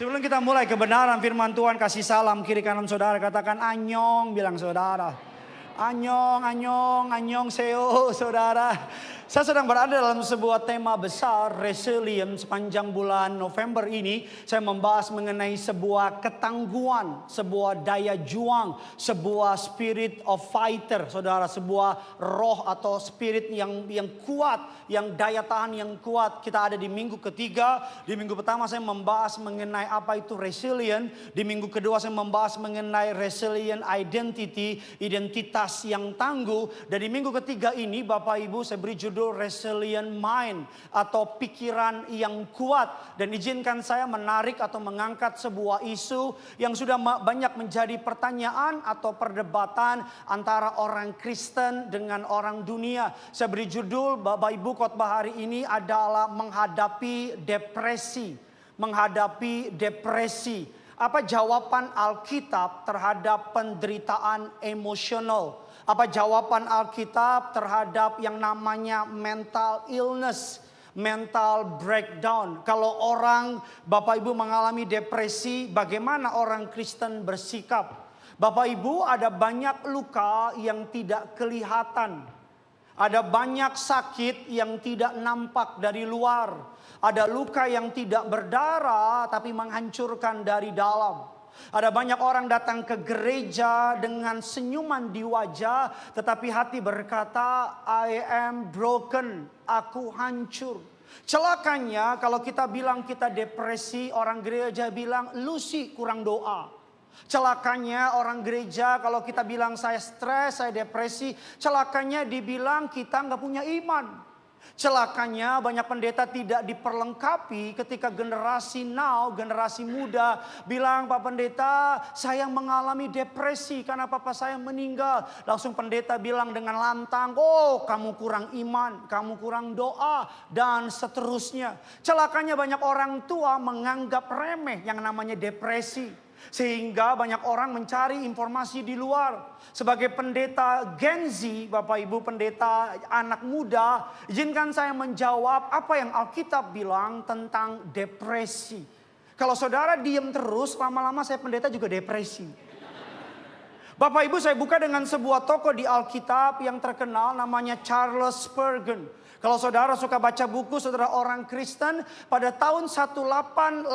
Sebelum kita mulai kebenaran firman Tuhan, kasih salam kiri kanan saudara, katakan anyong, bilang saudara. Anyong, anyong, anyong seo saudara. Saya sedang berada dalam sebuah tema besar, resilient. Sepanjang bulan November ini saya membahas mengenai sebuah ketangguhan, sebuah daya juang, sebuah spirit of fighter. Saudara, sebuah roh atau spirit yang kuat, yang daya tahan yang kuat. Kita ada di minggu ketiga. Di minggu pertama saya membahas mengenai apa itu resilient. Di minggu kedua saya membahas mengenai resilient identity, identitas yang tangguh. Dan di minggu ketiga ini Bapak Ibu saya beri judul resilient mind atau pikiran yang kuat. Dan izinkan saya menarik atau mengangkat sebuah isu yang sudah banyak menjadi pertanyaan atau perdebatan antara orang Kristen dengan orang dunia. Saya beri judul Bapak Ibu khotbah hari ini adalah menghadapi depresi. Menghadapi depresi. Apa jawaban Alkitab terhadap penderitaan emosional? Apa jawaban Alkitab terhadap yang namanya mental illness, mental breakdown? Kalau orang Bapak Ibu mengalami depresi, bagaimana orang Kristen bersikap? Bapak Ibu, ada banyak luka yang tidak kelihatan. Ada banyak sakit yang tidak nampak dari luar. Ada luka yang tidak berdarah tapi menghancurkan dari dalam. Ada banyak orang datang ke gereja dengan senyuman di wajah, tetapi hati berkata, I am broken, aku hancur. Celakanya kalau kita bilang kita depresi, orang gereja bilang, lu sih kurang doa. Celakanya orang gereja kalau kita bilang saya stres, saya depresi, celakanya dibilang kita nggak punya iman. Celakanya banyak pendeta tidak diperlengkapi ketika generasi now, generasi muda bilang, Pak Pendeta saya mengalami depresi karena papa saya meninggal. Langsung pendeta bilang dengan lantang, oh kamu kurang iman, kamu kurang doa dan seterusnya. Celakanya banyak orang tua menganggap remeh yang namanya depresi. Sehingga banyak orang mencari informasi di luar. Sebagai pendeta Gen Z, Bapak Ibu pendeta anak muda, izinkan saya menjawab apa yang Alkitab bilang tentang depresi. Kalau saudara diam terus, lama-lama saya pendeta juga depresi. Bapak Ibu, saya buka dengan sebuah tokoh di Alkitab yang terkenal namanya Charles Spurgeon. Kalau saudara suka baca buku, saudara orang Kristen, pada tahun 1886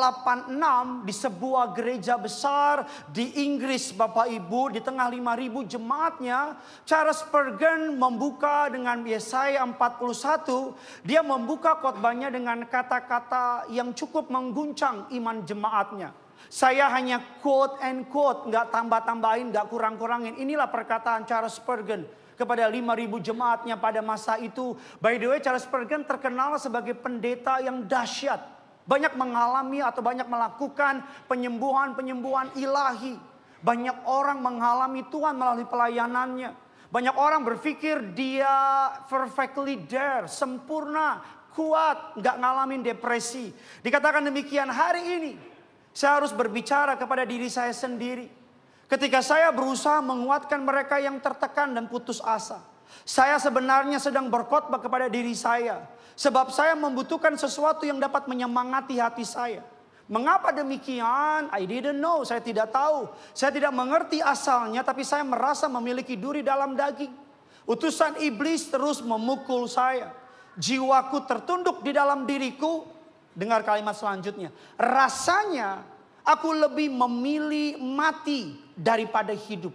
di sebuah gereja besar di Inggris, Bapak Ibu, di tengah 5.000 jemaatnya, Charles Spurgeon membuka dengan Yesaya 41, dia membuka khotbahnya dengan kata-kata yang cukup mengguncang iman jemaatnya. Saya hanya quote and quote, nggak tambah-tambahin, nggak kurang-kurangin. Inilah perkataan Charles Spurgeon kepada 5.000 jemaatnya pada masa itu. By the way, Charles Spurgeon terkenal sebagai pendeta yang dahsyat. Banyak mengalami atau banyak melakukan penyembuhan-penyembuhan ilahi. Banyak orang mengalami Tuhan melalui pelayanannya. Banyak orang berpikir dia perfectly there, sempurna, kuat, nggak ngalamin depresi. Dikatakan demikian, hari ini saya harus berbicara kepada diri saya sendiri. Ketika saya berusaha menguatkan mereka yang tertekan dan putus asa, saya sebenarnya sedang berkhotbah kepada diri saya. Sebab saya membutuhkan sesuatu yang dapat menyemangati hati saya. Mengapa demikian? I didn't know, saya tidak tahu. Saya tidak mengerti asalnya, tapi saya merasa memiliki duri dalam daging. Utusan iblis terus memukul saya. Jiwaku tertunduk di dalam diriku. Dengar kalimat selanjutnya. Rasanya aku lebih memilih mati daripada hidup.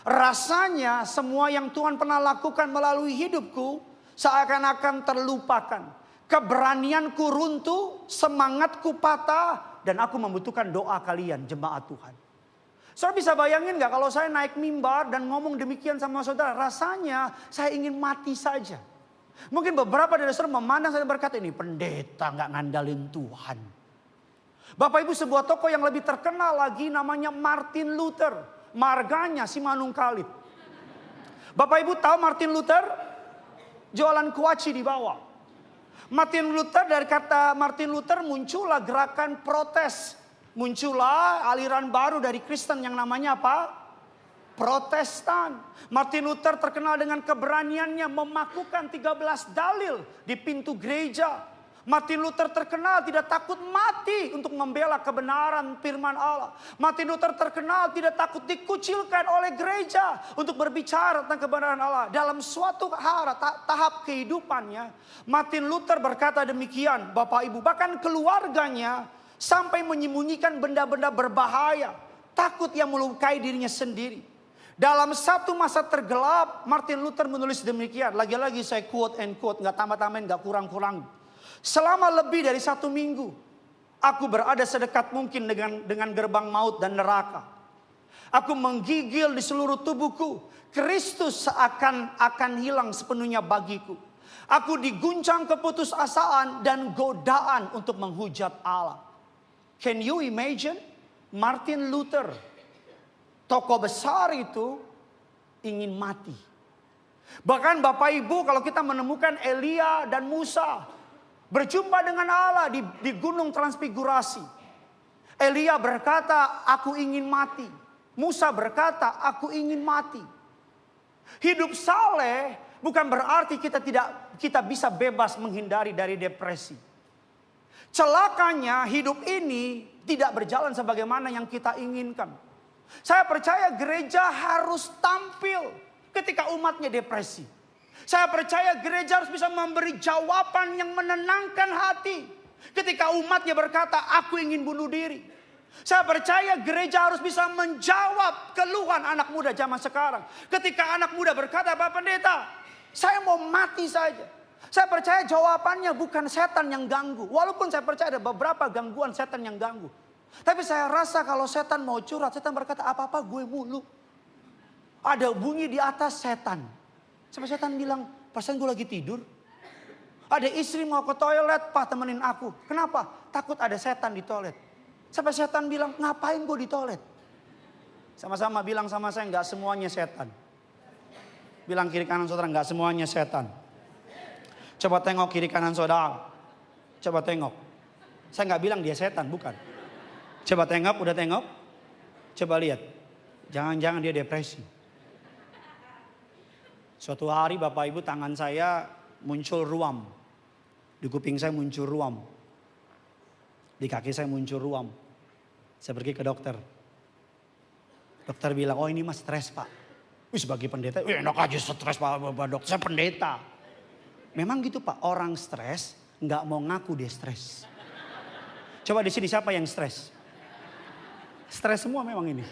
Rasanya semua yang Tuhan pernah lakukan melalui hidupku seakan-akan terlupakan. Keberanianku runtuh, semangatku patah, dan aku membutuhkan doa kalian jemaat Tuhan. Saudara bisa bayangin gak kalau saya naik mimbar dan ngomong demikian sama saudara, rasanya saya ingin mati saja. Mungkin beberapa dari saudara memandang saya berkata, ini pendeta gak ngandalin Tuhan. Bapak Ibu, sebuah tokoh yang lebih terkenal lagi namanya Martin Luther. Marganya Simanung Kalit. Bapak Ibu tahu Martin Luther? Jualan kuaci di bawah. Martin Luther, dari kata Martin Luther muncullah gerakan protes. Muncullah aliran baru dari Kristen yang namanya apa? Protestan. Martin Luther terkenal dengan keberaniannya memakukan 13 dalil di pintu gereja. Martin Luther terkenal tidak takut mati untuk membela kebenaran firman Allah. Martin Luther terkenal tidak takut dikucilkan oleh gereja untuk berbicara tentang kebenaran Allah. Dalam suatu tahap kehidupannya, Martin Luther berkata demikian, Bapak Ibu. Bahkan keluarganya sampai menyembunyikan benda-benda berbahaya. Takut yang melukai dirinya sendiri. Dalam satu masa tergelap, Martin Luther menulis demikian. Lagi-lagi saya quote and quote, gak tambah-tambahin, gak kurang-kurang. Selama lebih dari 1 minggu, aku berada sedekat mungkin dengan gerbang maut dan neraka. Aku menggigil di seluruh tubuhku. Kristus akan hilang sepenuhnya bagiku. Aku diguncang keputusasaan dan godaan untuk menghujat Allah. Can you imagine? Martin Luther, tokoh besar itu, ingin mati. Bahkan Bapak Ibu, kalau kita menemukan Elia dan Musa berjumpa dengan Allah di gunung transfigurasi. Elia berkata, aku ingin mati. Musa berkata, aku ingin mati. Hidup saleh bukan berarti kita bisa bebas menghindari dari depresi. Celakanya hidup ini tidak berjalan sebagaimana yang kita inginkan. Saya percaya gereja harus tampil ketika umatnya depresi. Saya percaya gereja harus bisa memberi jawaban yang menenangkan hati. Ketika umatnya berkata, aku ingin bunuh diri. Saya percaya gereja harus bisa menjawab keluhan anak muda zaman sekarang. Ketika anak muda berkata, Pak Pendeta, saya mau mati saja. Saya percaya jawabannya bukan setan yang ganggu. Walaupun saya percaya ada beberapa gangguan setan yang ganggu. Tapi saya rasa kalau setan mau curhat, setan berkata, apa-apa gue mulu. Ada bunyi di atas setan. Sampai setan bilang, perasaan gue lagi tidur. Ada istri mau ke toilet, Pak temenin aku. Kenapa? Takut ada setan di toilet. Sampai setan bilang, ngapain gue di toilet? Sama-sama bilang sama saya, nggak semuanya setan. Bilang kiri kanan saudara, nggak semuanya setan. Coba tengok kiri kanan saudara. Coba tengok. Saya nggak bilang dia setan, bukan. Coba tengok, udah tengok. Coba lihat. Jangan-jangan dia depresi. Suatu hari Bapak Ibu tangan saya muncul ruam. Di kuping saya muncul ruam. Di kaki saya muncul ruam. Saya pergi ke dokter. Dokter bilang, oh ini mas stres pak. Sebagai pendeta, enak aja stres pak dokter, saya pendeta. Memang gitu pak, orang stres nggak mau ngaku dia stres. Coba di sini siapa yang stres? Stres semua memang ini.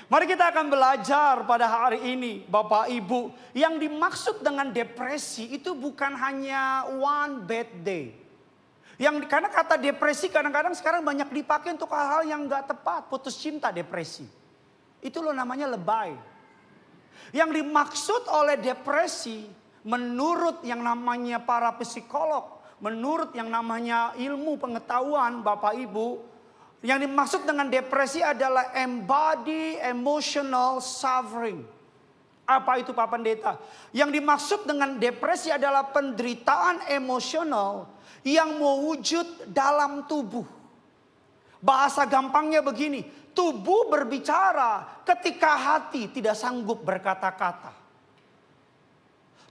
Mari kita akan belajar pada hari ini Bapak Ibu. Yang dimaksud dengan depresi itu bukan hanya one bad day. Karena kata depresi kadang-kadang sekarang banyak dipakai untuk hal-hal yang gak tepat. Putus cinta depresi. Itu loh namanya lebay. Yang dimaksud oleh depresi menurut yang namanya para psikolog. Menurut yang namanya ilmu pengetahuan Bapak Ibu. Yang dimaksud dengan depresi adalah embody emotional suffering. Apa itu Pak Pendeta? Yang dimaksud dengan depresi adalah penderitaan emosional yang mewujud dalam tubuh. Bahasa gampangnya begini, tubuh berbicara ketika hati tidak sanggup berkata-kata.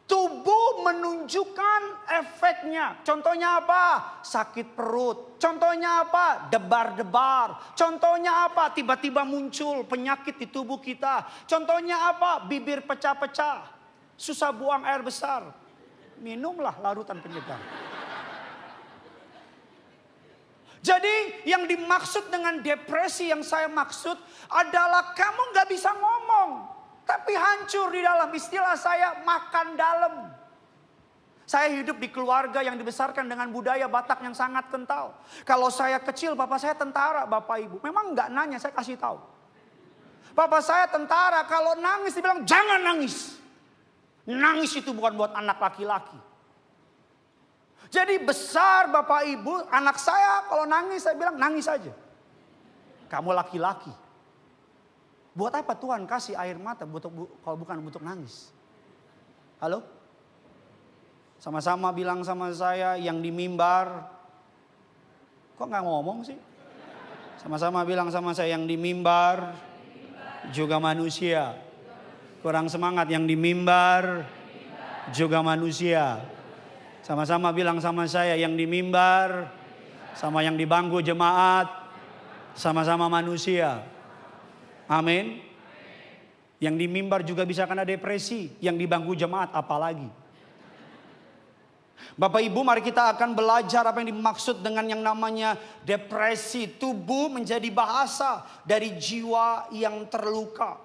Tubuh menunjukkan efeknya. Contohnya apa? Sakit perut. Contohnya apa? Debar-debar. Contohnya apa? Tiba-tiba muncul penyakit di tubuh kita. Contohnya apa? Bibir pecah-pecah. Susah buang air besar. Minumlah larutan penyegar. Jadi yang dimaksud dengan depresi yang saya maksud adalah kamu gak bisa ngomong. Tapi hancur di dalam, istilah saya makan dalam. Saya hidup di keluarga yang dibesarkan dengan budaya Batak yang sangat kental. Kalau saya kecil, bapak saya tentara, Bapak Ibu. Memang nggak nanya, saya kasih tahu. Bapak saya tentara, kalau nangis dibilang jangan nangis. Nangis itu bukan buat anak laki-laki. Jadi besar Bapak Ibu, anak saya kalau nangis saya bilang nangis aja. Kamu laki-laki. Buat apa Tuhan kasih air mata kalau bukan untuk nangis? Halo? Sama-sama bilang sama saya yang di mimbar. Kok gak ngomong sih? Sama-sama bilang sama saya yang di mimbar juga manusia. Kurang semangat, yang di mimbar juga manusia. Sama-sama bilang sama saya, yang di mimbar, sama yang di bangku jemaat, sama-sama manusia. Amin. Yang di mimbar juga bisa kena depresi, yang di bangku jemaat apalagi. Bapak Ibu, mari kita akan belajar apa yang dimaksud dengan yang namanya depresi. Tubuh menjadi bahasa dari jiwa yang terluka.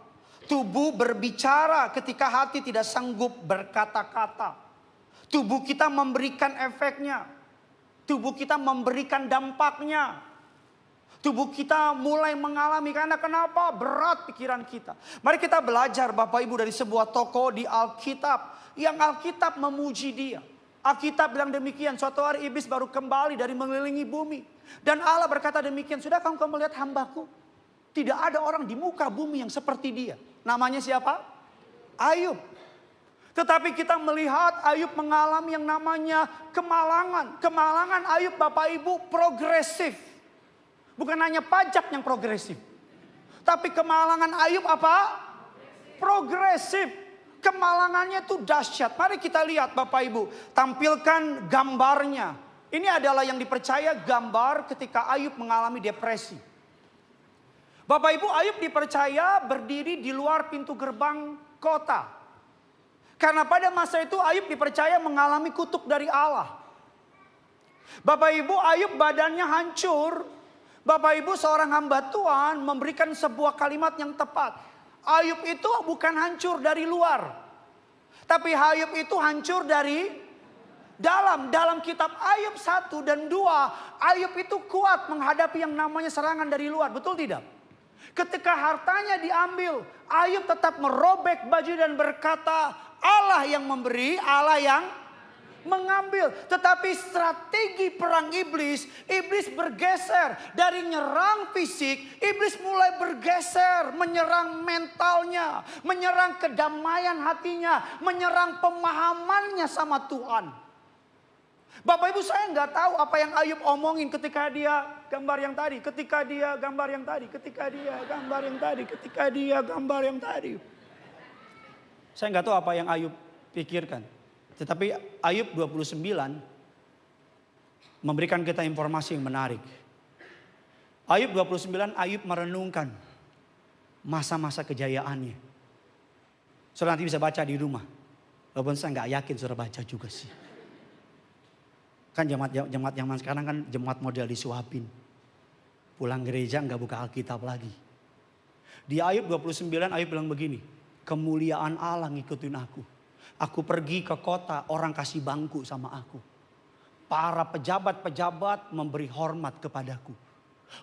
Tubuh berbicara ketika hati tidak sanggup berkata-kata. Tubuh kita memberikan efeknya. Tubuh kita memberikan dampaknya. Tubuh kita mulai mengalami, karena kenapa? Berat pikiran kita. Mari kita belajar Bapak Ibu dari sebuah tokoh di Alkitab. Yang Alkitab memuji dia. Alkitab bilang demikian, suatu hari iblis baru kembali dari mengelilingi bumi. Dan Allah berkata demikian, sudah kamu melihat hambaku? Tidak ada orang di muka bumi yang seperti dia. Namanya siapa? Ayub. Tetapi kita melihat Ayub mengalami yang namanya kemalangan. Kemalangan Ayub Bapak Ibu progresif. Bukan hanya pajak yang progresif. Tapi kemalangan Ayub apa? Progresif. Kemalangannya itu dahsyat. Mari kita lihat Bapak Ibu. Tampilkan gambarnya. Ini adalah yang dipercaya gambar ketika Ayub mengalami depresi. Bapak Ibu, Ayub dipercaya berdiri di luar pintu gerbang kota. Karena pada masa itu Ayub dipercaya mengalami kutuk dari Allah. Bapak Ibu, Ayub badannya hancur. Bapak Ibu, seorang hamba Tuhan memberikan sebuah kalimat yang tepat. Ayub itu bukan hancur dari luar. Tapi Ayub itu hancur dari dalam. Dalam kitab Ayub 1 dan 2. Ayub itu kuat menghadapi yang namanya serangan dari luar. Betul tidak? Ketika hartanya diambil, Ayub tetap merobek baju dan berkata, Allah yang memberi, Allah yang mengambil. Tetapi strategi perang iblis bergeser. Dari nyerang fisik, iblis mulai bergeser. Menyerang mentalnya, menyerang kedamaian hatinya, menyerang pemahamannya sama Tuhan. Bapak Ibu, saya nggak tahu apa yang Ayub omongin ketika dia gambar yang tadi. Ketika dia gambar yang tadi. Ketika dia gambar yang tadi. Ketika dia gambar yang tadi. Saya nggak tahu apa yang Ayub pikirkan. Tetapi Ayub 29 memberikan kita informasi yang menarik. Ayub 29, Ayub merenungkan masa-masa kejayaannya. Saudara nanti bisa baca di rumah. Walaupun saya nggak yakin saudara baca juga sih. Kan jemaat zaman sekarang kan jemaat model disuapin. Pulang gereja nggak buka Alkitab lagi. Di Ayub 29 Ayub bilang begini. Kemuliaan Allah ngikutin aku. Aku pergi ke kota, orang kasih bangku sama aku. Para pejabat-pejabat memberi hormat kepadaku.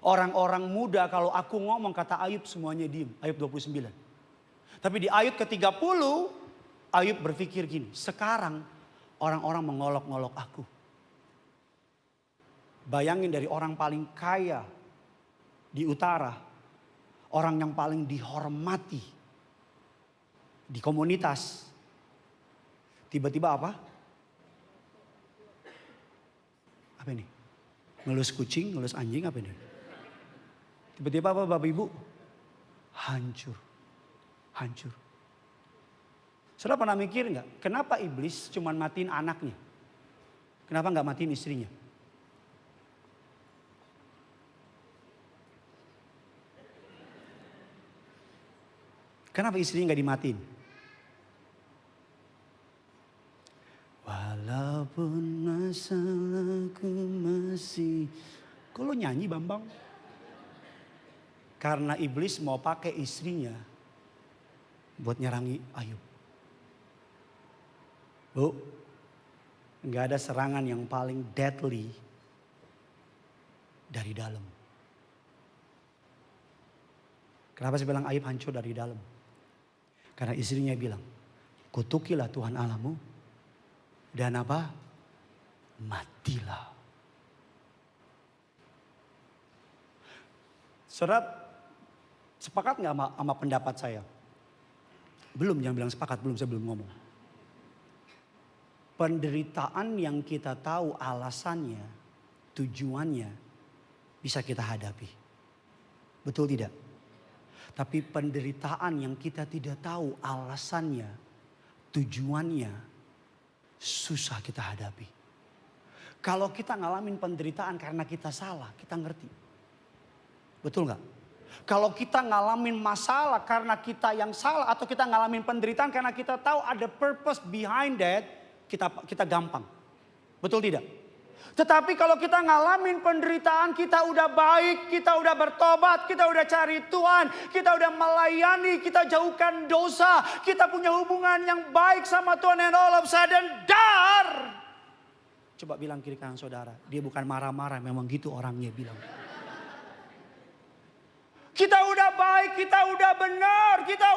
Orang-orang muda kalau aku ngomong kata Ayub semuanya diem. Ayub 29. Tapi di Ayub ke-30 Ayub berpikir gini. Sekarang orang-orang mengolok-ngolok aku. Bayangin dari orang paling kaya di utara. Orang yang paling dihormati di komunitas. Tiba-tiba apa? Apa ini? Ngelus kucing, ngelus anjing, apa ini? Tiba-tiba apa Bapak Ibu? Hancur. Hancur. Saudara pernah mikir nggak? Kenapa iblis cuma matiin anaknya? Kenapa nggak matiin istrinya? Kenapa istrinya nggak dimatiin? Walaupun masalahku masih. Kok lo nyanyi Bambang? Karena iblis mau pakai istrinya buat nyerangi Ayub. Bu, gak ada serangan yang paling deadly dari dalam. Kenapa saya bilang Ayub hancur dari dalam? Karena istrinya bilang, kutukilah Tuhan Allahmu dan apa? Matilah. Saudara, sepakat gak sama pendapat saya? Belum, jangan bilang sepakat, belum, saya belum ngomong. Penderitaan yang kita tahu alasannya, tujuannya bisa kita hadapi. Betul tidak? Tapi penderitaan yang kita tidak tahu alasannya, tujuannya susah kita hadapi. Kalau kita ngalamin penderitaan karena kita salah, kita ngerti. Betul nggak? Kalau kita ngalamin masalah karena kita yang salah, atau kita ngalamin penderitaan karena kita tahu ada purpose behind that, kita gampang. Betul tidak? Tetapi kalau kita ngalamin penderitaan, kita udah baik, kita udah bertobat, kita udah cari Tuhan, kita udah melayani, kita jauhkan dosa, kita punya hubungan yang baik sama Tuhan, and all of a sudden, dar. Coba bilang kiri kanan saudara, dia bukan marah-marah, memang gitu orangnya bilang. Kita udah baik, kita udah benar, kita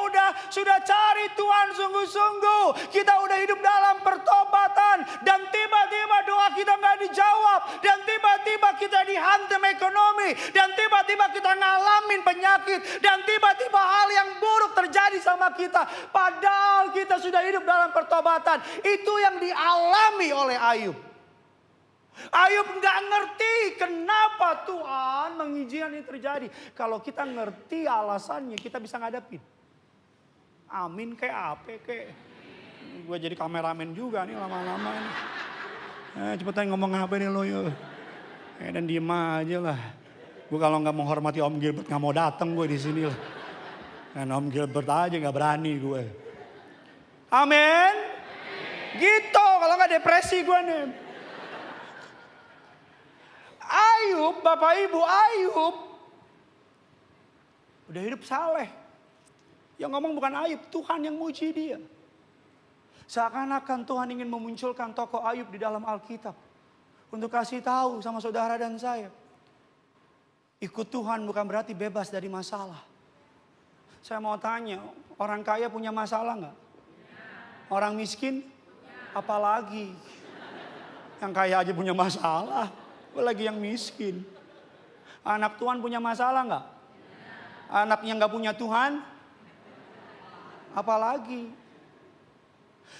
sudah cari Tuhan sungguh-sungguh. Kita udah hidup dalam pertobatan. Dan tiba-tiba doa kita nggak dijawab. Dan tiba-tiba kita dihantam ekonomi. Dan tiba-tiba kita ngalamin penyakit. Dan tiba-tiba hal yang buruk terjadi sama kita. Padahal kita sudah hidup dalam pertobatan. Itu yang dialami oleh Ayub. Ayub nggak ngerti kenapa Tuhan mengizinkan ini terjadi. Kalau kita ngerti alasannya, kita bisa ngadapin. Amin kayak apa kayak. Gue jadi kameramen juga nih lama-lama ini. Cepetan ngomong apa nih lo yuk. Dan diem aja lah. Gue kalau nggak menghormati Om Gilbert nggak mau datang gue di sini lah. Dan Om Gilbert aja nggak berani gue. Amin. Gitu kalau nggak depresi gue nih. Ayub, Bapak Ibu, Ayub udah hidup saleh. Yang ngomong bukan Ayub, Tuhan yang muji dia. Seakan-akan Tuhan ingin memunculkan tokoh Ayub di dalam Alkitab. Untuk kasih tahu sama saudara dan saya. Ikut Tuhan bukan berarti bebas dari masalah. Saya mau tanya, orang kaya punya masalah nggak? Orang miskin? Apalagi. Yang kaya aja punya masalah. Lagi yang miskin. Anak Tuhan punya masalah nggak? Anak yang nggak punya Tuhan? Apalagi.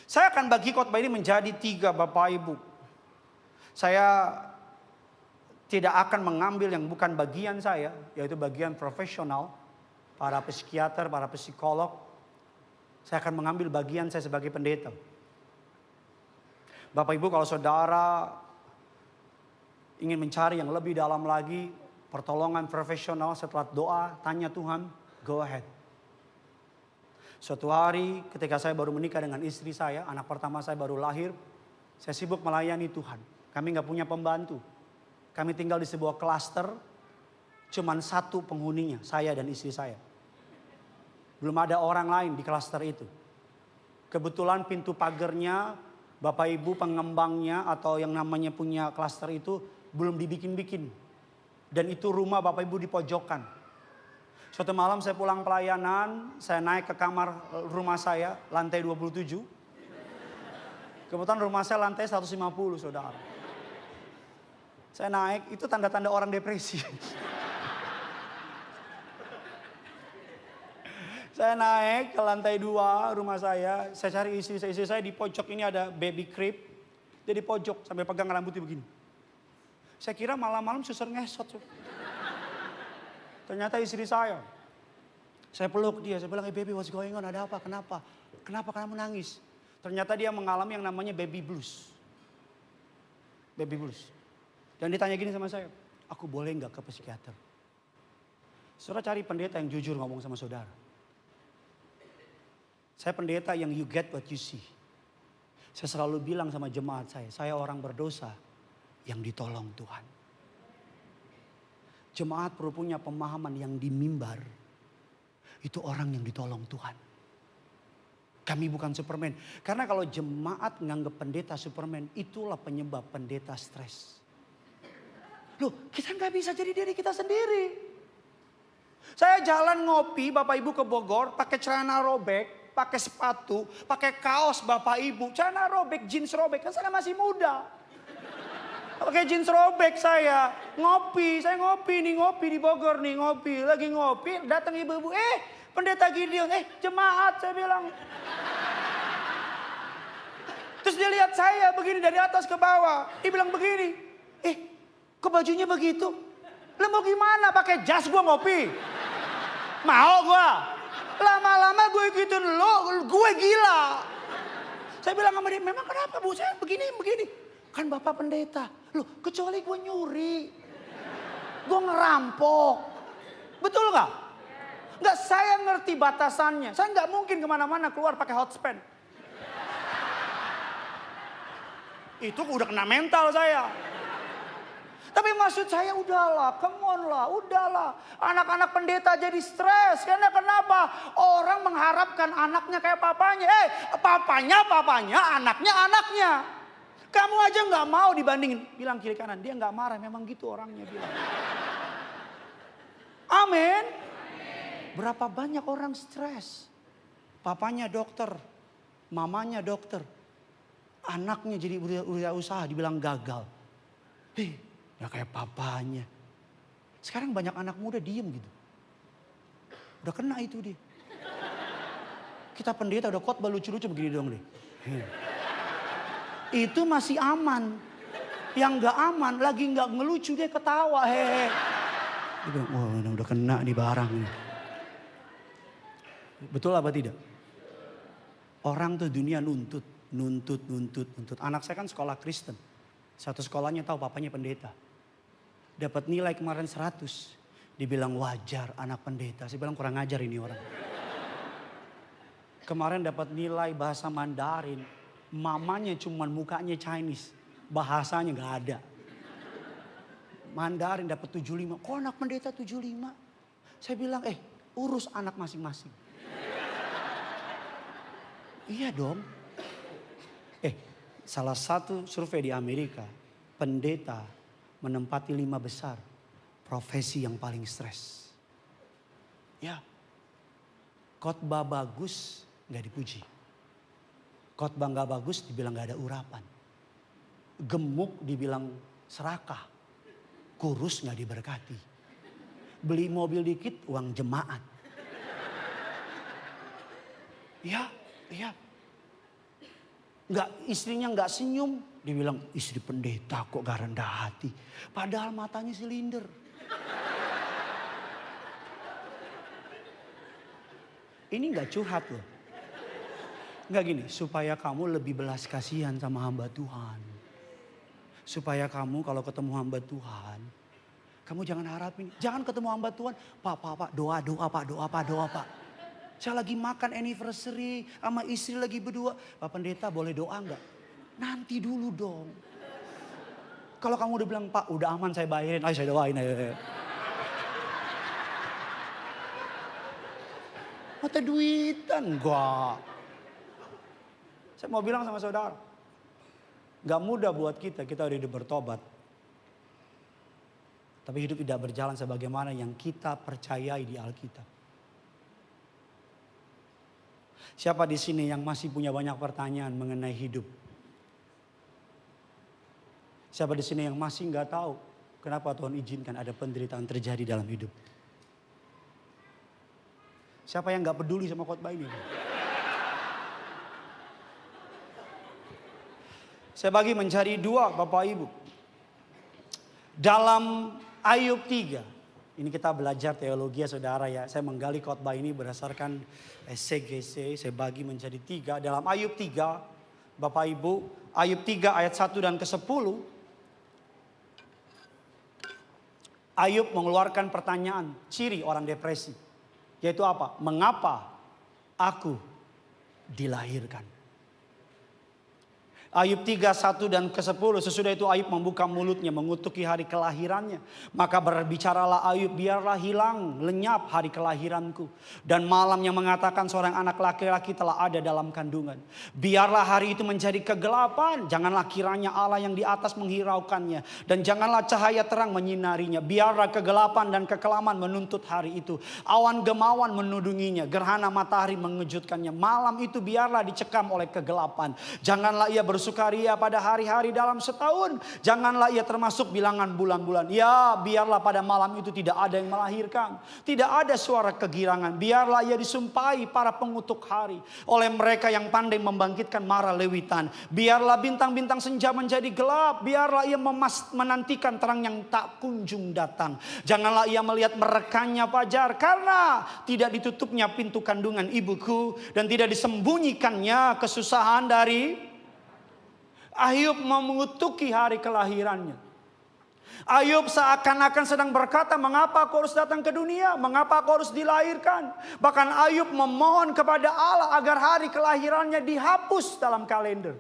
Saya akan bagi khotbah ini menjadi 3 Bapak Ibu. Saya tidak akan mengambil yang bukan bagian saya. Yaitu bagian profesional. Para psikiater, para psikolog. Saya akan mengambil bagian saya sebagai pendeta. Bapak Ibu kalau saudara ingin mencari yang lebih dalam lagi, pertolongan profesional setelah doa, tanya Tuhan, go ahead. Suatu hari ketika saya baru menikah dengan istri saya, anak pertama saya baru lahir, saya sibuk melayani Tuhan. Kami nggak punya pembantu. Kami tinggal di sebuah klaster, cuman 1 penghuninya, saya dan istri saya. Belum ada orang lain di klaster itu. Kebetulan pintu pagarnya, Bapak Ibu pengembangnya atau yang namanya punya klaster itu, belum dibikin-bikin. Dan itu rumah Bapak Ibu di pojokan. Suatu malam saya pulang pelayanan, saya naik ke kamar rumah saya, lantai 27. Kebetulan rumah saya lantai 150 saudara. Saya naik, itu tanda-tanda orang depresi. Saya naik ke lantai 2 rumah saya cari istri saya di pojok ini ada baby crib. Dia di pojok sambil pegang rambutnya begini. Saya kira malam-malam suster ngesot. Ternyata istri saya. Saya peluk dia, saya bilang, hey baby what's going on, ada apa, kenapa? Kenapa kamu nangis? Ternyata dia mengalami yang namanya baby blues. Baby blues. Dan dia tanya gini sama saya, aku boleh nggak ke psikiater? Saudara cari pendeta yang jujur ngomong sama saudara. Saya pendeta yang you get what you see. Saya selalu bilang sama jemaat saya orang berdosa yang ditolong Tuhan. Jemaat perlu punya pemahaman yang di mimbar. Itu orang yang ditolong Tuhan. Kami bukan Superman. Karena kalau jemaat nganggap pendeta Superman, itulah penyebab pendeta stres. Loh, kita nggak bisa jadi diri kita sendiri. Saya jalan ngopi, Bapak Ibu ke Bogor, pakai celana robek, pakai sepatu, pakai kaos Bapak Ibu, celana robek, jeans robek, kan saya masih muda. Pakai jeans robek saya ngopi di Bogor nih, lagi ngopi, datang ibu-ibu, pendeta Gideon, jemaat saya bilang. Terus dia lihat saya begini dari atas ke bawah, dia bilang begini, kok bajunya begitu? Lah mau gimana, pakai jas gua ngopi, mau gua, lama-lama gue ikutin lo, gue gila. Saya bilang sama dia, memang kenapa bu, saya begini, kan bapak pendeta. Loh, kecuali gue nyuri. Gue ngerampok. Betul nggak? Nggak, saya ngerti batasannya. Saya nggak mungkin kemana-mana keluar pakai hotspot. Itu udah kena mental saya. Tapi maksud saya udahlah, come on lah, udahlah. Anak-anak pendeta jadi stres. Karena kenapa? Orang mengharapkan anaknya kayak papanya. Papanya, anaknya. Kamu aja nggak mau dibandingin. Bilang kiri kanan, dia nggak marah. Memang gitu orangnya bilang. Amin. Berapa banyak orang stres. Papanya dokter, mamanya dokter. Anaknya jadi udah usaha dibilang gagal. Ya kayak papanya. Sekarang banyak anak muda diem gitu. Udah kena itu dia. Kita pendeta udah khotbah lucu-lucu begini dong deh. Itu masih aman. Yang gak aman lagi gak ngelucu dia ketawa. Dia bilang, wah udah kena nih barang nih. Betul apa tidak? Orang tuh dunia nuntut. Anak saya kan sekolah Kristen. Satu sekolahnya tahu papanya pendeta. Dapat nilai kemarin 100. Dibilang wajar anak pendeta. Saya bilang kurang ajar ini orang. Kemarin dapat nilai bahasa Mandarin. Mamanya cuman mukanya Chinese. Bahasanya gak ada. Mandarin dapat 75. Kok anak pendeta 75? Saya bilang urus anak masing-masing. Iya dong. Salah satu survei di Amerika. Pendeta menempati 5 besar profesi yang paling stres. Ya, khotbah bagus nggak dipuji, khotbah nggak bagus dibilang nggak ada urapan, gemuk dibilang serakah, kurus nggak diberkati, beli mobil dikit uang jemaat. Ya. Nggak, istrinya nggak senyum. Dibilang istri pendeta kok gak rendah hati. Padahal matanya silinder. Ini nggak curhat loh. Nggak gini, supaya kamu lebih belas kasihan sama hamba Tuhan. Supaya kamu kalau ketemu hamba Tuhan. Kamu jangan harapin, jangan ketemu hamba Tuhan. Pak, doa pak. Saya lagi makan anniversary sama istri lagi berdua. Pak pendeta boleh doa enggak? Nanti dulu dong. Kalau kamu udah bilang, Pak udah aman saya bayarin. Ayo saya doain ayo. Mata duitan enggak. Saya mau bilang sama saudara. Gak mudah buat kita udah hidup bertobat. Tapi hidup tidak berjalan sebagaimana yang kita percayai di Alkitab. Siapa di sini yang masih punya banyak pertanyaan mengenai hidup? Siapa di sini yang masih nggak tahu kenapa Tuhan izinkan ada penderitaan terjadi dalam hidup? Siapa yang nggak peduli sama khotbah ini? Saya bagi menjadi 2 Bapak Ibu. Dalam Ayub 3. Ini kita belajar teologi ya saudara ya. Saya menggali khotbah ini berdasarkan SCGC. Saya bagi menjadi 3. Dalam Ayub 3. Bapak Ibu. Ayub 3 ayat 1 dan ke-10. Ayub mengeluarkan pertanyaan. Ciri orang depresi. Yaitu apa? Mengapa aku dilahirkan? Ayub 3, 1 dan ke-10. Sesudah itu Ayub membuka mulutnya mengutuki hari kelahirannya. Maka berbicaralah Ayub, biarlah hilang lenyap hari kelahiranku. Dan malamnya mengatakan seorang anak laki-laki telah ada dalam kandungan. Biarlah hari itu menjadi kegelapan. Janganlah kiranya Allah yang di atas menghiraukannya. Dan janganlah cahaya terang menyinarinya. Biarlah kegelapan dan kekelaman menuntut hari itu. Awan gemawan menudunginya. Gerhana matahari mengejutkannya. Malam itu biarlah dicekam oleh kegelapan. Janganlah ia bersukaria pada hari-hari dalam setahun. Janganlah ia termasuk bilangan bulan-bulan. Ya, biarlah pada malam itu tidak ada yang melahirkan. Tidak ada suara kegirangan. Biarlah ia disumpahi para pengutuk hari. Oleh mereka yang pandai membangkitkan mara lewitan. Biarlah bintang-bintang senja menjadi gelap. Biarlah ia menantikan terang yang tak kunjung datang. Janganlah ia melihat merekannya fajar. Karena tidak ditutupnya pintu kandungan ibuku. Dan tidak disembunyikannya kesusahan dari Ayub mengutuki hari kelahirannya. Ayub seakan-akan sedang berkata, mengapa aku harus datang ke dunia? Mengapa aku harus dilahirkan? Bahkan Ayub memohon kepada Allah agar hari kelahirannya dihapus dalam kalender.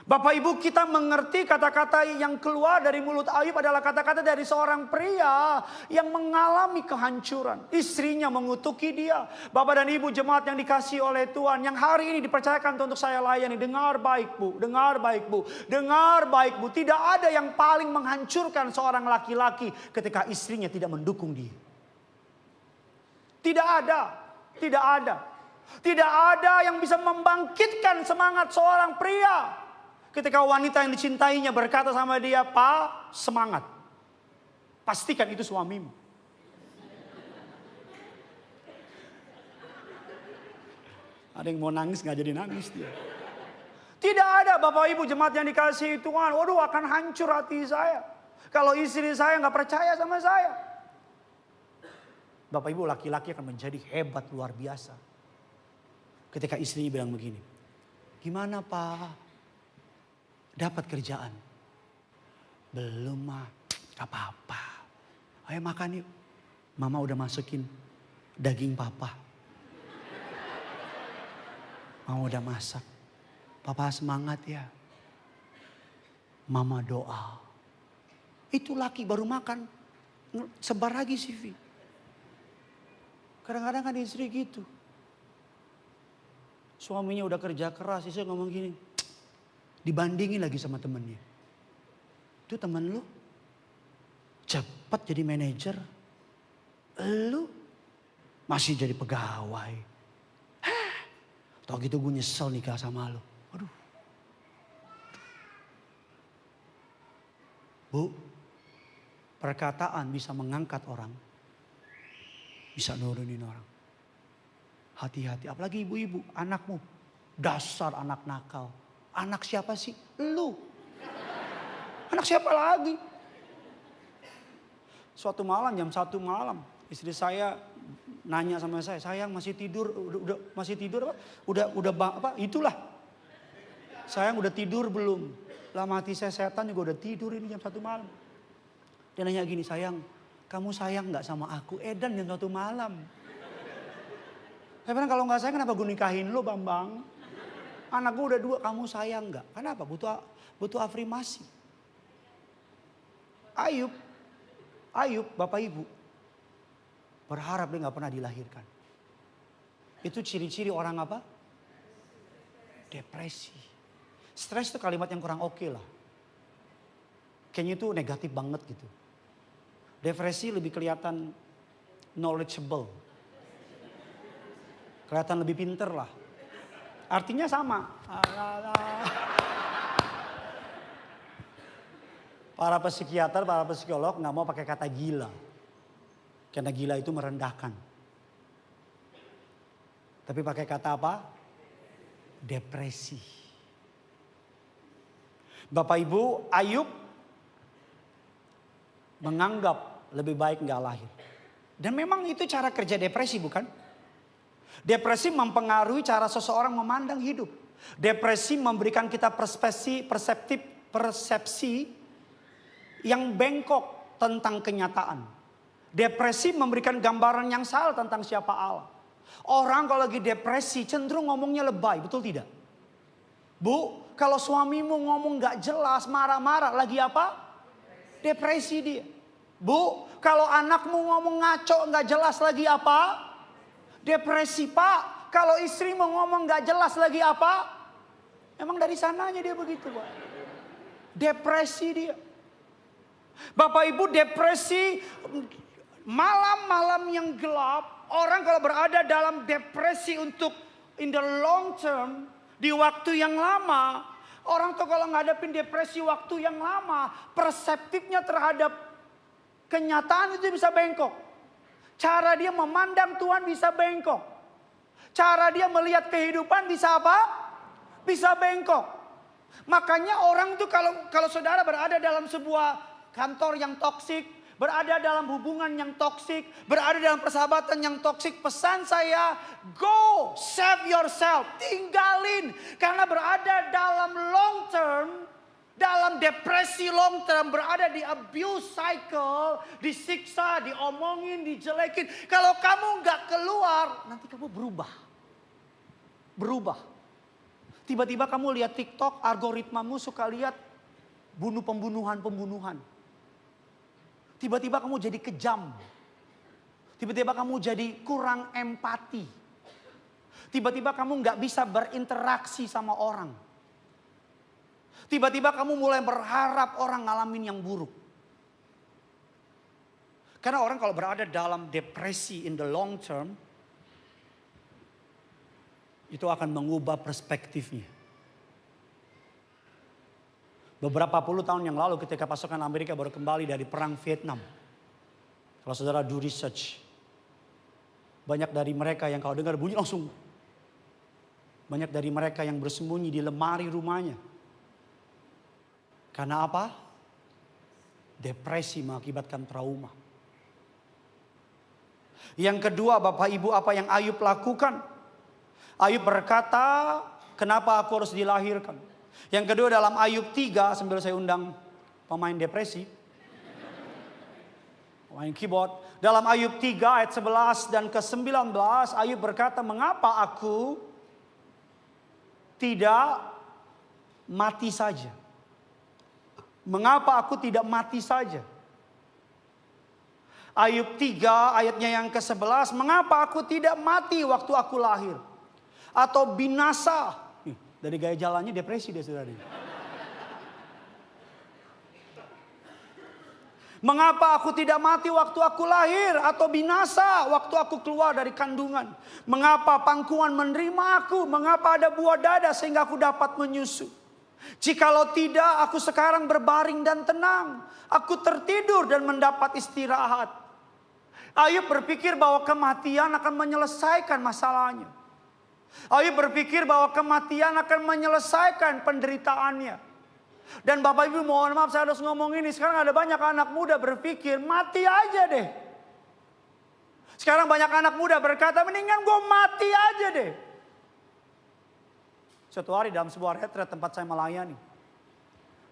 Bapak Ibu, kita mengerti kata-kata yang keluar dari mulut Ayub adalah kata-kata dari seorang pria yang mengalami kehancuran. Istrinya mengutuki dia. Bapak dan Ibu jemaat yang dikasihi oleh Tuhan, yang hari ini dipercayakan untuk saya layani. Dengar baik Bu, dengar baik Bu, dengar baik Bu. Tidak ada yang paling menghancurkan seorang laki-laki ketika istrinya tidak mendukung dia. Tidak ada, tidak ada. Tidak ada yang bisa membangkitkan semangat seorang pria ketika wanita yang dicintainya berkata sama dia, "Pak, semangat. Pastikan itu suamimu." Ada yang mau nangis gak jadi nangis dia. Tidak ada Bapak Ibu jemaat yang dikasihi Tuhan. Waduh, akan hancur hati saya kalau istri saya gak percaya sama saya. Bapak Ibu, laki-laki akan menjadi hebat luar biasa ketika istrinya bilang begini, "Gimana Pak? Dapat kerjaan?" "Belum mah, gak apa-apa. Ayo makan yuk. Mama udah masukin daging papa. Mama udah masak. Papa semangat ya. Mama doa." Itu laki baru makan, sebar lagi CV. Kadang-kadang kan istri gitu. Suaminya udah kerja keras, istri ngomong gini, dibandingin lagi sama temennya. Itu temen lu cepat jadi manajer, lu masih jadi pegawai. Tau gitu gue nyesel nikah sama lu. Aduh. Bu, perkataan bisa mengangkat orang, bisa nurunin orang. Hati-hati, apalagi ibu-ibu, anakmu dasar anak nakal. Anak siapa sih? Lu. Anak siapa lagi? Suatu malam, jam 1 malam, istri saya nanya sama saya, "Sayang masih tidur? Masih tidur apa? Apa? Itulah. Sayang udah tidur belum?" Lah mati saya setan juga udah tidur ini jam 1 malam. Dia nanya gini, "Sayang, kamu sayang gak sama aku?" Edan jam 1 malam. Saya bilang, kalau gak sayang kenapa gue nikahin lo Bambang? Anak gue udah 2, kamu sayang gak? Kenapa? Butuh afirmasi. Ayub, Bapak Ibu, berharap dia gak pernah dilahirkan. Itu ciri-ciri orang apa? Depresi. Stres itu kalimat yang kurang oke lah. Kayaknya itu negatif banget gitu. Depresi lebih kelihatan knowledgeable. Kelihatan lebih pinter lah. Artinya sama. Para psikiater, para psikolog gak mau pakai kata gila. Karena gila itu merendahkan. Tapi pakai kata apa? Depresi. Bapak Ibu, Ayub menganggap lebih baik gak lahir. Dan memang itu cara kerja depresi, bukan? Depresi mempengaruhi cara seseorang memandang hidup. Depresi memberikan kita persepsi yang bengkok tentang kenyataan. Depresi memberikan gambaran yang salah tentang siapa Allah. Orang kalau lagi depresi cenderung ngomongnya lebay, betul tidak? Bu, kalau suamimu ngomong gak jelas, marah-marah, lagi apa? Depresi dia. Bu, kalau anakmu ngomong ngaco gak jelas, lagi apa? Depresi. Pak, kalau istri mau ngomong gak jelas, lagi apa? Emang dari sananya dia begitu Pak. Depresi dia. Bapak Ibu, depresi, malam-malam yang gelap. Orang kalau berada dalam depresi untuk in the long term, di waktu yang lama. Orang tuh kalau ngadepin depresi waktu yang lama, perseptifnya terhadap kenyataan itu bisa bengkok. Cara dia memandang Tuhan bisa bengkok. Cara dia melihat kehidupan bisa apa? Bisa bengkok. Makanya orang tuh kalau saudara berada dalam sebuah kantor yang toksik, berada dalam hubungan yang toksik, berada dalam persahabatan yang toksik, pesan saya, go save yourself, tinggalin. Karena berada dalam long term, dalam depresi long term, berada di abuse cycle, disiksa, diomongin, dijelekin. Kalau kamu nggak keluar, nanti kamu berubah. Tiba-tiba kamu lihat TikTok, algoritmamu suka lihat pembunuhan. Tiba-tiba kamu jadi kejam. Tiba-tiba kamu jadi kurang empati. Tiba-tiba kamu nggak bisa berinteraksi sama orang. Tiba-tiba kamu mulai berharap orang ngalamin yang buruk. Karena orang kalau berada dalam depresi in the long term, itu akan mengubah perspektifnya. Beberapa puluh tahun yang lalu ketika pasukan Amerika baru kembali dari perang Vietnam. Kalau saudara do research. Banyak dari mereka yang kalau dengar bunyi langsung. Banyak dari mereka yang bersembunyi di lemari rumahnya. Karena apa? Depresi mengakibatkan trauma. Yang kedua, Bapak Ibu, apa yang Ayub lakukan? Ayub berkata, kenapa aku harus dilahirkan? Yang kedua dalam Ayub 3, sambil saya undang pemain depresi. Pemain keyboard. Dalam Ayub 3 ayat 11 dan ke-19, Ayub berkata, mengapa aku tidak mati saja? Mengapa aku tidak mati saja? Ayub 3 ayatnya yang ke-11, mengapa aku tidak mati waktu aku lahir? Atau binasa. Dari gaya jalannya depresi dia saudara. Mengapa aku tidak mati waktu aku lahir atau binasa waktu aku keluar dari kandungan? Mengapa pangkuan menerima aku? Mengapa ada buah dada sehingga aku dapat menyusu? Jikalau tidak, aku sekarang berbaring dan tenang. Aku tertidur dan mendapat istirahat. Ayub berpikir bahwa kematian akan menyelesaikan masalahnya. Ayub berpikir bahwa kematian akan menyelesaikan penderitaannya. Dan Bapak Ibu mohon maaf saya harus ngomong ini. Sekarang ada banyak anak muda berpikir mati aja deh. Sekarang banyak anak muda berkata mendingan gue mati aja deh. Suatu hari dalam sebuah retret tempat saya melayani.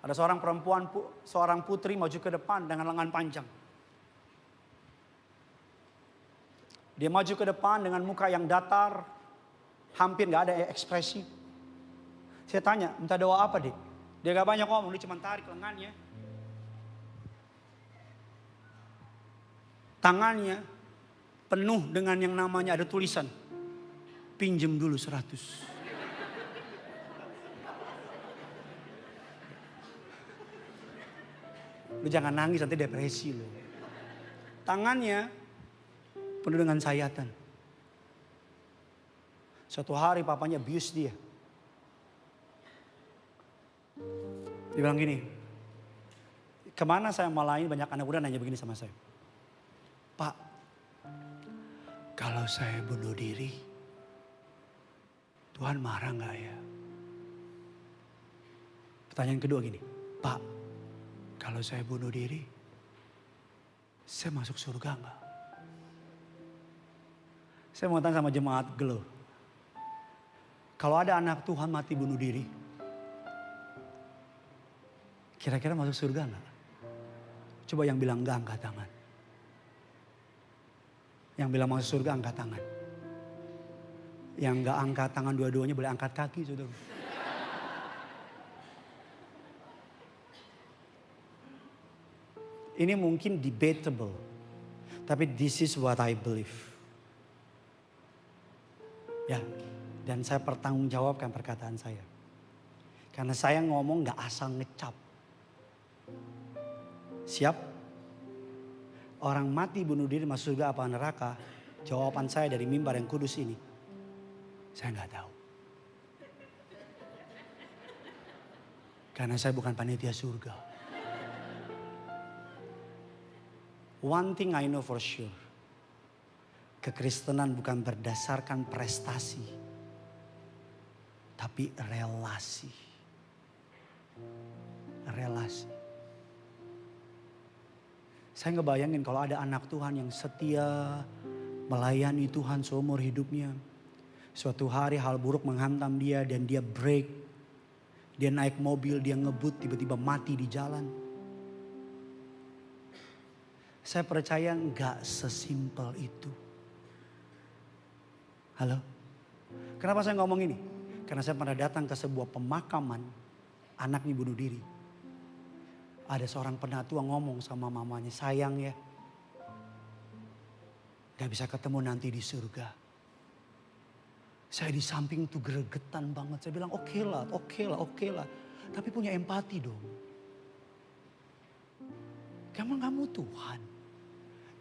Ada seorang perempuan, seorang putri maju ke depan dengan lengan panjang. Dia maju ke depan dengan muka yang datar. Hampir gak ada ekspresi. Saya tanya, minta doa apa deh? Dia gak banyak ngomong, dia cuma tarik lengannya. Tangannya penuh dengan yang namanya ada tulisan. Pinjem dulu 100. Lu jangan nangis nanti depresi lu. Tangannya penuh dengan sayatan. Suatu hari papanya abuse dia. Dia bilang gini, kemana saya melayani banyak anak muda nanya begini sama saya. Pak, kalau saya bunuh diri, Tuhan marah gak ya? Pertanyaan kedua gini, Pak, kalau saya bunuh diri, saya masuk surga gak? Saya mau tanya sama jemaat Glow. Kalau ada anak Tuhan mati bunuh diri, kira-kira masuk surga enggak? Coba yang bilang enggak angkat tangan. Yang bilang masuk surga angkat tangan. Yang enggak angkat tangan dua-duanya boleh angkat kaki saudara. Ini mungkin debatable. Tapi this is what I believe. Ya. Dan saya pertanggungjawabkan perkataan saya. Karena saya ngomong gak asal ngecap. Siap? Orang mati bunuh diri masuk surga apa neraka? Jawaban saya dari mimbar yang kudus ini. Saya gak tahu. Karena saya bukan panitia surga. One thing I know for sure. Kekristenan bukan berdasarkan prestasi. Tapi relasi. Relasi. Saya ngebayangin kalau ada anak Tuhan yang setia melayani Tuhan seumur hidupnya. Suatu hari hal buruk menghantam dia dan dia break. Dia naik mobil, dia ngebut, tiba-tiba mati di jalan. Saya percaya nggak sesimpel itu. Halo? Kenapa saya ngomong ini? Karena saya pernah datang ke sebuah pemakaman, anaknya bunuh diri. Ada seorang penatua ngomong sama mamanya, sayang ya, gak bisa ketemu nanti di surga. Saya di samping tuh gregetan banget. Saya bilang oke lah. Tapi punya empati dong. Kamu Tuhan.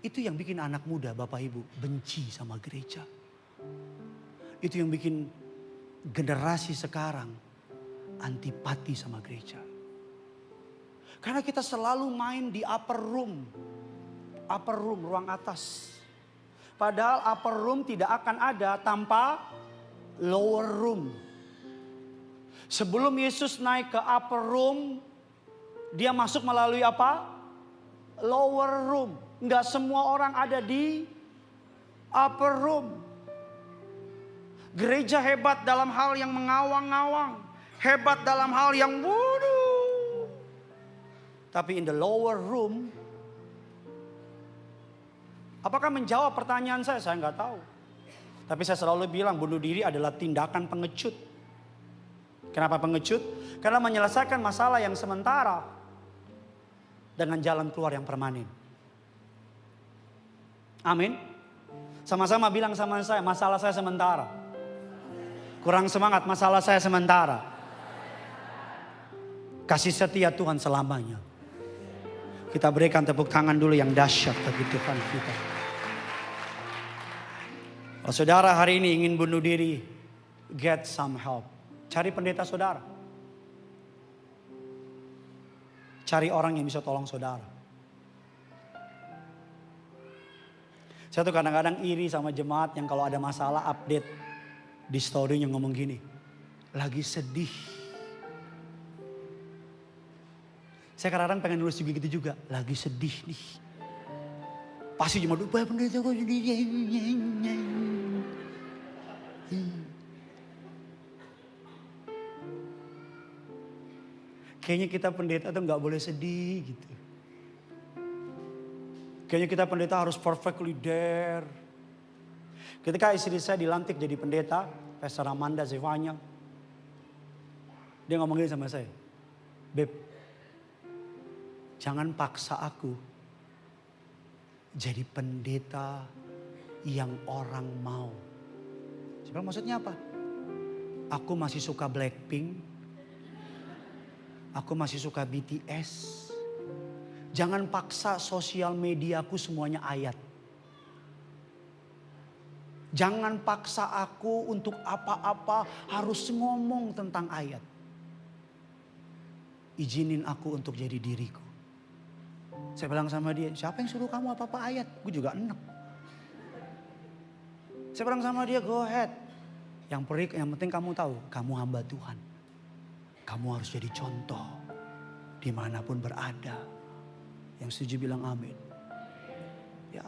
Itu yang bikin anak muda Bapak Ibu benci sama gereja. Itu yang bikin generasi sekarang antipati sama gereja. Karena kita selalu main di upper room, ruang atas. Padahal upper room tidak akan ada tanpa lower room. Sebelum Yesus naik ke upper room, dia masuk melalui apa? Lower room. Enggak semua orang ada di upper room. Gereja hebat dalam hal yang mengawang-awang. Hebat dalam hal yang bodoh. Tapi in the lower room, apakah menjawab pertanyaan saya? Saya nggak tahu. Tapi saya selalu bilang bunuh diri adalah tindakan pengecut. Kenapa pengecut? Karena menyelesaikan masalah yang sementara dengan jalan keluar yang permanen. Amin. Sama-sama bilang sama saya, masalah saya sementara. Kurang semangat, masalah saya sementara. Kasih setia Tuhan selamanya. Kita berikan tepuk tangan dulu yang dahsyat bagi Tuhan kita. Kalau saudara hari ini ingin bunuh diri, get some help. Cari pendeta saudara. Cari orang yang bisa tolong saudara. Saya tuh kadang-kadang iri sama jemaat yang kalau ada masalah update di story-nya ngomong gini. Lagi sedih. Saya kadang-kadang pengen nulis juga gitu juga. Lagi sedih nih. Pasti cuma dupa pendeta kok sedih. Kayaknya kita pendeta tuh gak boleh sedih gitu. Kayaknya kita pendeta harus perfectly there. Ketika istri saya dilantik jadi pendeta, Pastor Amanda Zevanya, dia ngomong gini sama saya. Beb, jangan paksa aku jadi pendeta yang orang mau. Saya bilang maksudnya apa? Aku masih suka Blackpink. Aku masih suka BTS. Jangan paksa sosial mediaku semuanya ayat. Jangan paksa aku untuk apa-apa harus ngomong tentang ayat. Izinin aku untuk jadi diriku. Saya bilang sama dia, siapa yang suruh kamu apa-apa ayat? Gue juga enak. Saya bilang sama dia, go ahead. Yang penting kamu tahu, kamu hamba Tuhan. Kamu harus jadi contoh dimanapun berada. Yang setuju bilang amin. Ya.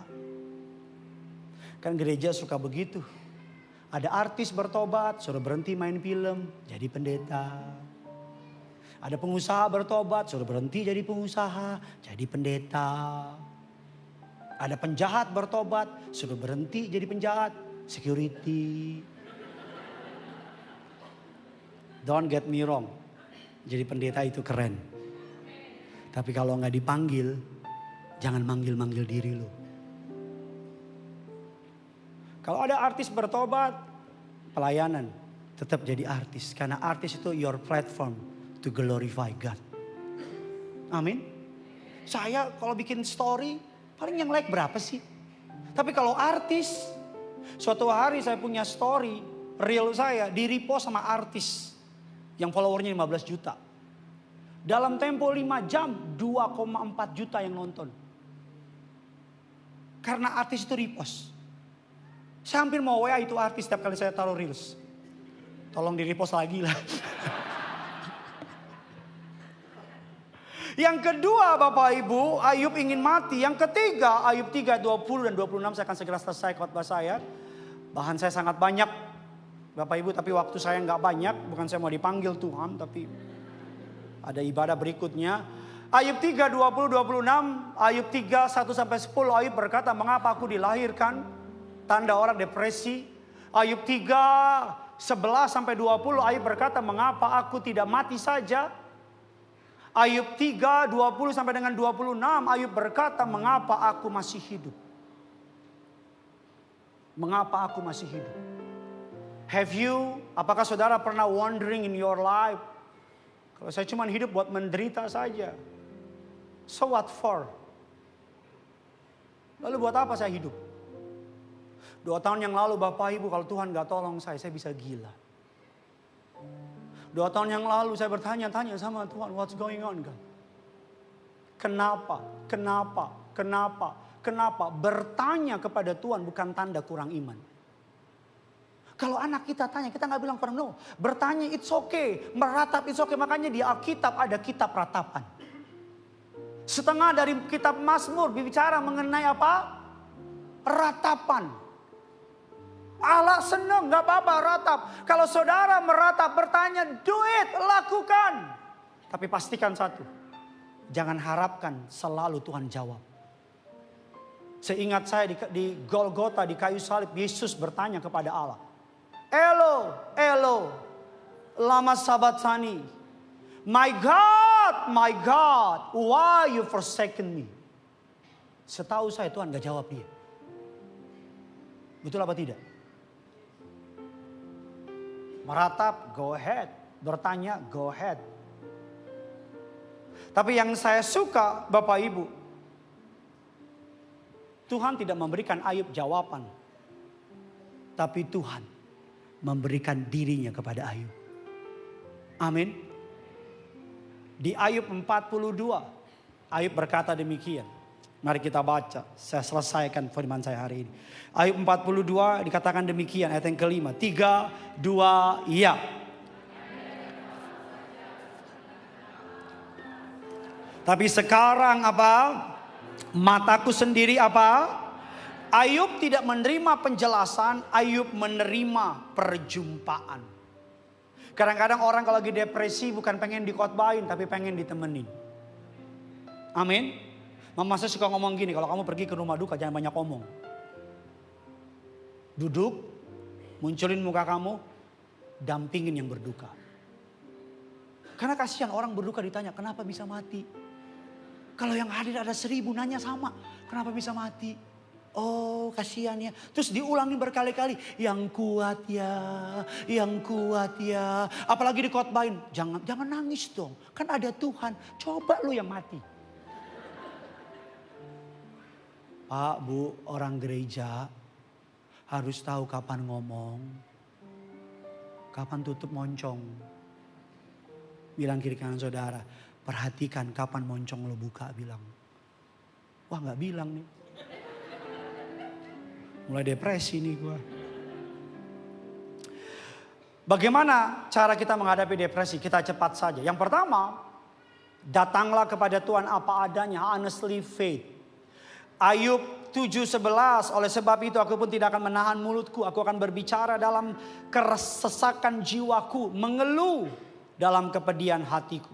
Kan gereja suka begitu. Ada artis bertobat, suruh berhenti main film, jadi pendeta. Ada pengusaha bertobat, suruh berhenti jadi pengusaha, jadi pendeta. Ada penjahat bertobat, suruh berhenti jadi penjahat, security. Don't get me wrong, jadi pendeta itu keren. Tapi kalau nggak dipanggil, jangan manggil-manggil diri lo. Kalau ada artis bertobat, pelayanan tetap jadi artis. Karena artis itu your platform to glorify God. Amin. Saya kalau bikin story, paling yang like berapa sih? Tapi kalau artis, suatu hari saya punya story, reel saya di-repost sama artis. Yang followernya 15 juta. Dalam tempo 5 jam, 2,4 juta yang nonton. Karena artis itu repost. Saya hampir mau WA itu artis setiap kali saya taruh reels. Tolong di repost lagi lah. Yang kedua Bapak Ibu, Ayub ingin mati. Yang ketiga, Ayub 3, 20 dan 26. Saya akan segera selesai khotbah saya. Bahan saya sangat banyak Bapak Ibu, tapi waktu saya nggak banyak. Bukan saya mau dipanggil Tuhan, tapi ada ibadah berikutnya. Ayub 3, 20, 26. Ayub 3, 1 sampai 10. Ayub berkata, mengapa aku dilahirkan? Tanda orang depresi. Ayub 3, 11 sampai 20. Ayub berkata, mengapa aku tidak mati saja? Ayub 3, 20 sampai dengan 26. Ayub berkata, mengapa aku masih hidup? Mengapa aku masih hidup? Apakah saudara pernah wondering in your life? Kalau saya cuma hidup buat menderita saja. So what for? Lalu buat apa saya hidup? 2 tahun yang lalu Bapak Ibu, kalau Tuhan gak tolong saya bisa gila. 2 tahun yang lalu saya bertanya-tanya sama Tuhan, what's going on God? Kenapa? Bertanya kepada Tuhan bukan tanda kurang iman. Kalau anak kita tanya, kita gak bilang no. Bertanya it's okay, meratap it's okay. Makanya di Alkitab ada kitab ratapan. Setengah dari kitab Mazmur berbicara mengenai apa? Ratapan. Allah senang, gak apa-apa ratap. Kalau saudara meratap, bertanya, do it, lakukan. Tapi pastikan satu, jangan harapkan selalu Tuhan jawab. Seingat saya di Golgota, di kayu salib, Yesus bertanya kepada Allah. Elo, Elo, lama sabachthani. My God, why you forsaken me? Setahu saya Tuhan gak jawab dia. Betul apa tidak? Meratap, go ahead. Bertanya, go ahead. Tapi yang saya suka Bapak Ibu, Tuhan tidak memberikan Ayub jawaban. Tapi Tuhan memberikan dirinya kepada Ayub. Amin. Di Ayub 42, Ayub berkata demikian. Mari kita baca, saya selesaikan firman saya hari ini. Ayub 42 dikatakan demikian, ayat yang kelima. 3, 2, ya. Tapi sekarang apa? Mataku sendiri apa? Ayub tidak menerima penjelasan, Ayub menerima perjumpaan. Kadang-kadang orang kalau lagi depresi bukan pengen dikhotbahin, tapi pengen ditemenin. Amin. Mama saya suka ngomong gini, kalau kamu pergi ke rumah duka jangan banyak ngomong. Duduk, munculin muka kamu, dampingin yang berduka. Karena kasihan orang berduka ditanya, kenapa bisa mati? Kalau yang hadir ada 1000 nanya sama, kenapa bisa mati? Oh kasihan ya. Terus diulangi berkali-kali, yang kuat ya, yang kuat ya. Apalagi dikhotbahin, jangan nangis dong, kan ada Tuhan. Coba lu yang mati. Pak, Bu, orang gereja harus tahu kapan ngomong, kapan tutup moncong. Bilang kiri kanan saudara, perhatikan kapan moncong lo buka, bilang. Wah gak bilang nih. Mulai depresi nih gue. Bagaimana cara kita menghadapi depresi? Kita cepat saja. Yang pertama, datanglah kepada Tuhan apa adanya, honestly faith. Ayub 7:11, oleh sebab itu aku pun tidak akan menahan mulutku. Aku akan berbicara dalam kesesakan jiwaku, mengeluh dalam kepedihan hatiku.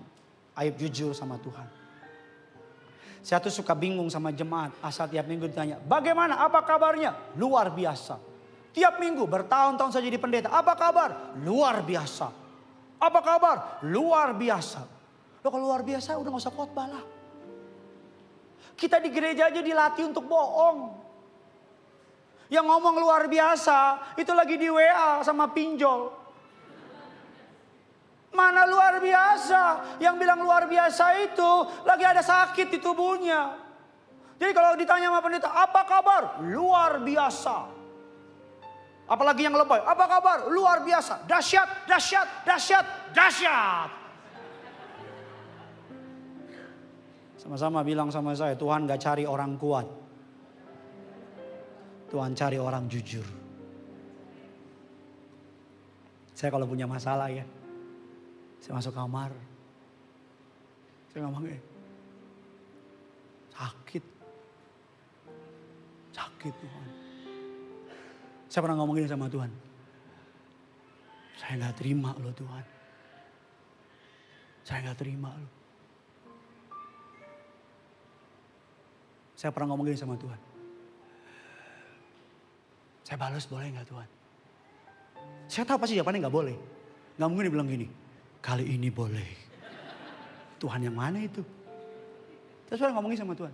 Ayub jujur sama Tuhan. Saya tuh suka bingung sama jemaat, asal tiap minggu ditanya, bagaimana, apa kabarnya? Luar biasa. Tiap minggu bertahun-tahun saya jadi pendeta, apa kabar? Luar biasa. Apa kabar? Luar biasa. Loh kalau luar biasa udah gak usah khotbah lah. Kita di gereja aja dilatih untuk bohong. Yang ngomong luar biasa itu lagi di WA sama pinjol. Mana luar biasa? Yang bilang luar biasa itu lagi ada sakit di tubuhnya. Jadi kalau ditanya sama pendeta, apa kabar? Luar biasa. Apalagi yang lebay, apa kabar? Luar biasa. Dahsyat, dahsyat, dahsyat, dahsyat. Sama-sama bilang sama saya, Tuhan gak cari orang kuat. Tuhan cari orang jujur. Saya kalau punya masalah ya, saya masuk kamar. Saya ngomong, Sakit. Sakit Tuhan. Saya pernah ngomong gini sama Tuhan. Saya gak terima loh Tuhan. Saya gak terima loh. Saya pernah ngomong gini sama Tuhan. Saya balas boleh gak Tuhan? Saya tahu pasti jawabannya gak boleh. Gak mungkin dia bilang gini. Kali ini boleh. Tuhan yang mana itu? Terus saya ngomongin sama Tuhan.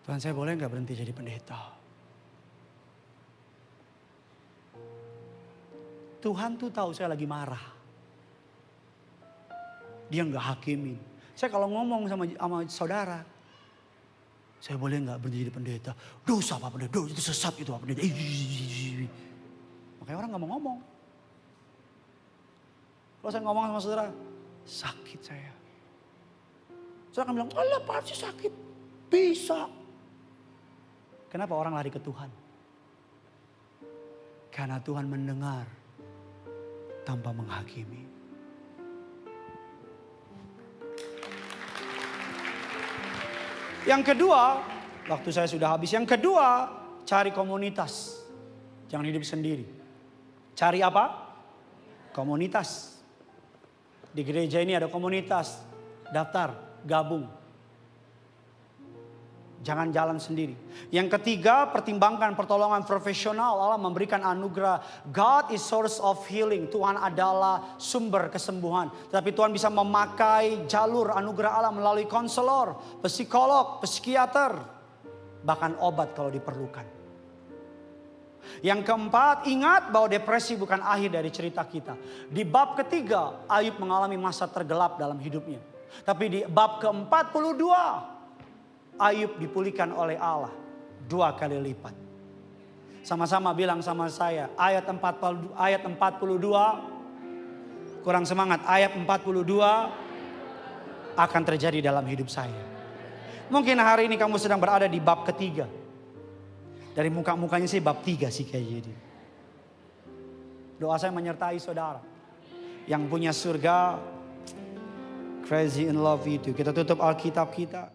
Tuhan, saya boleh gak berhenti jadi pendeta? Tuhan tuh tahu saya lagi marah. Dia gak hakimin. Saya kalau ngomong sama saudara. Saya boleh gak berhenti jadi pendeta? Dosa apa pendeta? Dosa, itu sesat itu apa pendeta? Makanya orang gak mau ngomong. Kalau saya ngomong sama saudara, sakit saya. Saudara akan bilang, alah pasti sakit. Bisa. Kenapa orang lari ke Tuhan? Karena Tuhan mendengar tanpa menghakimi. Yang kedua, waktu saya sudah habis. Yang kedua, cari komunitas. Jangan hidup sendiri. Cari apa? Komunitas. Di gereja ini ada komunitas. Daftar, gabung. Jangan jalan sendiri. Yang ketiga, pertimbangkan pertolongan profesional. Allah memberikan anugerah. God is source of healing. Tuhan adalah sumber kesembuhan. Tapi Tuhan bisa memakai jalur anugerah Allah melalui konselor, psikolog, psikiater. Bahkan obat kalau diperlukan. Yang keempat, ingat bahwa depresi bukan akhir dari cerita kita. Di bab ketiga, Ayub mengalami masa tergelap dalam hidupnya. Tapi di bab ke-42, Ayub dipulihkan oleh Allah 2 kali lipat. Sama-sama bilang sama saya, ayat 42, kurang semangat, ayat 42 akan terjadi dalam hidup saya. Mungkin hari ini kamu sedang berada di bab ketiga. Dari muka-mukanya sih bab 3 sih kayak jadi. Doa saya menyertai saudara. Yang punya surga, crazy in love itu. Kita tutup Alkitab kita.